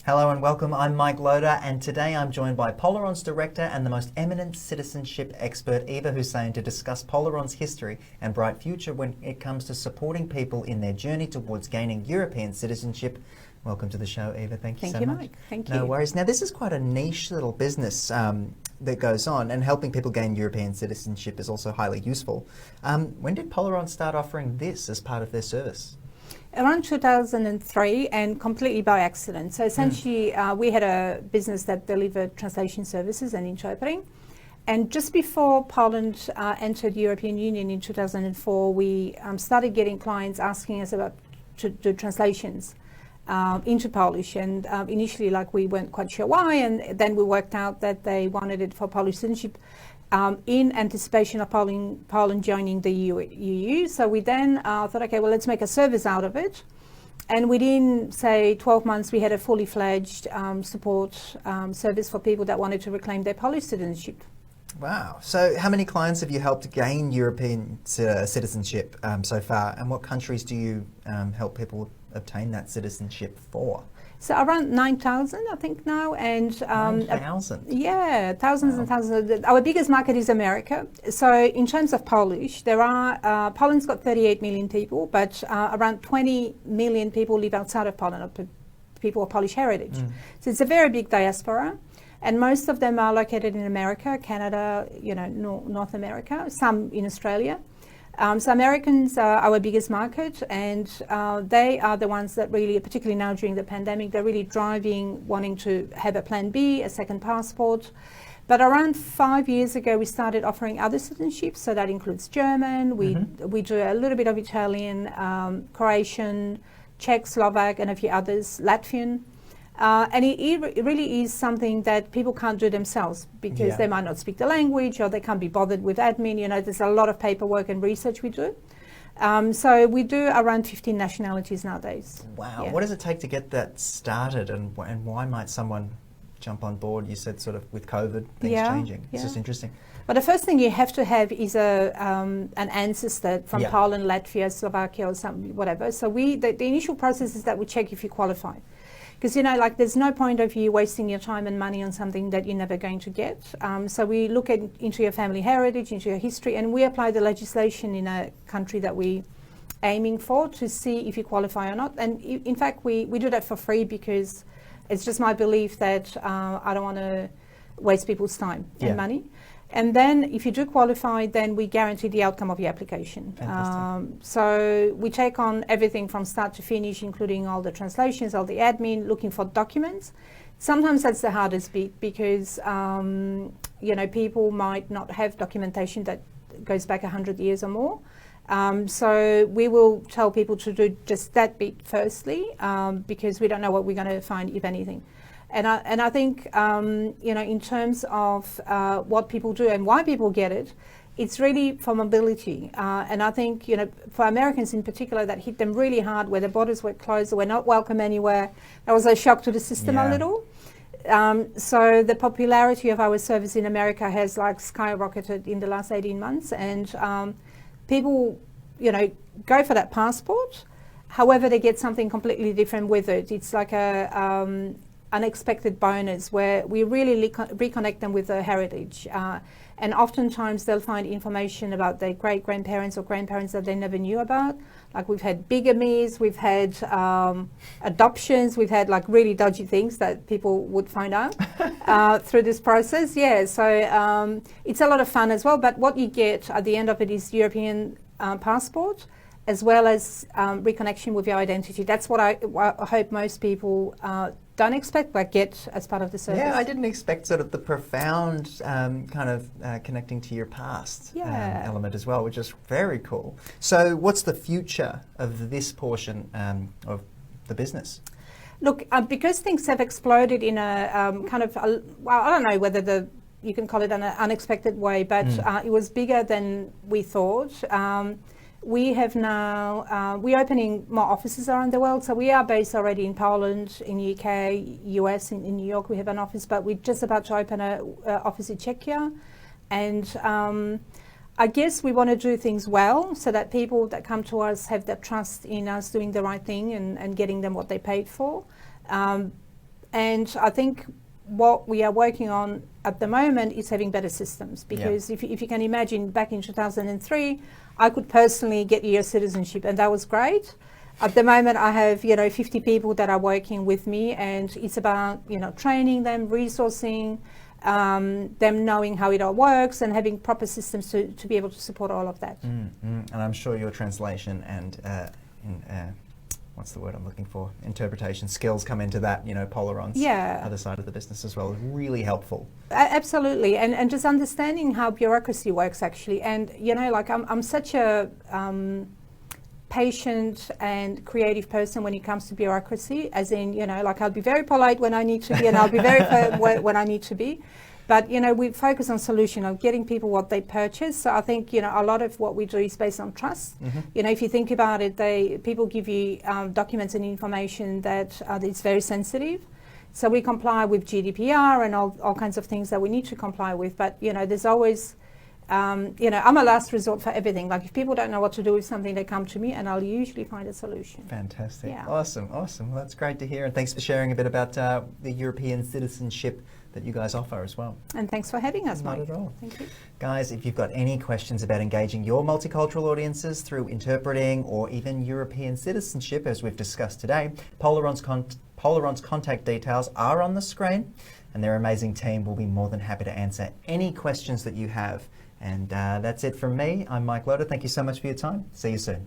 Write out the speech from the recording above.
Hello and welcome, I'm Mike Loader, and today I'm joined by Polaron's director and the most eminent citizenship expert, Eva Hussain, to discuss Polaron's history and bright future when it comes to supporting people in their journey towards gaining European citizenship. Welcome to the show, Eva. Thank you so much. Thank you, Mike. Thank you. No worries. Now, this is quite a niche little business that goes on, and helping people gain European citizenship is also highly useful. When did Polaron start offering this as part of their service? Around 2003, and completely by accident. So essentially, we had a business that delivered translation services and interpreting. And just before Poland entered the European Union in 2004, we started getting clients asking us about to do translations into Polish. And initially, we weren't quite sure why, and then we worked out that they wanted it for Polish citizenship. In anticipation of Poland joining the EU. So we then thought, okay, well, let's make a service out of it. And within, say, 12 months, we had a fully fledged support service for people that wanted to reclaim their Polish citizenship. Wow. So how many clients have you helped gain European citizenship so far? And what countries do you help people obtain that citizenship for? So around 9,000, I think now, and 9,000. Yeah, thousands and thousands. Our biggest market is America. So in terms of Polish, there are Poland's got 38 million people, but around 20 million people live outside of Poland, or people of Polish heritage. So it's a very big diaspora, and most of them are located in America, Canada, North America, some in Australia. So Americans are our biggest market, and they are the ones that really, particularly now during the pandemic, they're really driving, wanting to have a plan B, a second passport. But around 5 years ago, we started offering other citizenships, so that includes German, we do a little bit of Italian, Croatian, Czech, Slovak, and a few others, Latvian. And it really is something that people can't do themselves because they might not speak the language, or they can't be bothered with admin. There's a lot of paperwork and research we do. So we do around 15 nationalities nowadays. Wow. What does it take to get that started, and why might someone jump on board? You said sort of with COVID, things changing. It's just interesting. Well, the first thing you have to have is an ancestor from Poland, Latvia, Slovakia, or whatever. So the initial process is that we check if you qualify. Because, there's no point of you wasting your time and money on something that you're never going to get. So we look into your family heritage, into your history, and we apply the legislation in a country that we're aiming for to see if you qualify or not. And in fact, we do that for free because it's just my belief that I don't want to waste people's time and money. And then if you do qualify, then we guarantee the outcome of your application. So we take on everything from start to finish, including all the translations, all the admin, looking for documents. Sometimes that's the hardest bit because, people might not have documentation that goes back 100 years or more. So we will tell people to do just that bit firstly, because we don't know what we're going to find, if anything. And I think, in terms of what people do and why people get it, it's really for mobility. And I think, for Americans in particular, that hit them really hard where the borders were closed, we're not welcome anywhere. That was a shock to the system a little. So the popularity of our service in America has skyrocketed in the last 18 months. And people, go for that passport. However, they get something completely different with it. It's like a unexpected bonus where we really reconnect them with their heritage. And oftentimes they'll find information about their great-grandparents or grandparents that they never knew about. We've had bigamies, we've had adoptions, we've had really dodgy things that people would find out through this process. So it's a lot of fun as well, but what you get at the end of it is European passport, as well as reconnection with your identity. That's what I hope most people don't expect, but get as part of the service. Yeah, I didn't expect sort of the profound connecting to your past element as well, which is very cool. So what's the future of this portion of the business? Look, because things have exploded in a I don't know whether you can call it an unexpected way, but it was bigger than we thought. We have now, we're opening more offices around the world. So we are based already in Poland, in UK, US, in New York. We have an office, but we're just about to open an office in Czechia. And I guess we want to do things well so that people that come to us have that trust in us doing the right thing and getting them what they paid for. And I think what we are working on at the moment is having better systems, because if you can imagine, back in 2003, I could personally get your citizenship, and that was great. At the moment, I have 50 people that are working with me, and it's about training them, resourcing them, knowing how it all works, and having proper systems to be able to support all of that. And I'm sure your translation and what's the word I'm looking for? Interpretation skills come into that, Polaron's other side of the business as well, is really helpful. Absolutely, and just understanding how bureaucracy works actually. And I'm such a patient and creative person when it comes to bureaucracy, as in, I'll be very polite when I need to be, and I'll be very firm when I need to be. But, we focus on solution, of getting people what they purchase. So I think, a lot of what we do is based on trust. If you think about it, people give you documents and information that is very sensitive. So we comply with GDPR and all kinds of things that we need to comply with. But, there's always, I'm a last resort for everything. Like, if people don't know what to do with something, they come to me, and I'll usually find a solution. Fantastic. Yeah. Awesome. Well, that's great to hear. And thanks for sharing a bit about the European citizenship that you guys offer as well. And thanks for having us, Mike. Not at all. Thank you. Guys, if you've got any questions about engaging your multicultural audiences through interpreting or even European citizenship, as we've discussed today, Polaron's contact details are on the screen, and their amazing team will be more than happy to answer any questions that you have. And that's it from me. I'm Mike Loder. Thank you so much for your time. See you soon.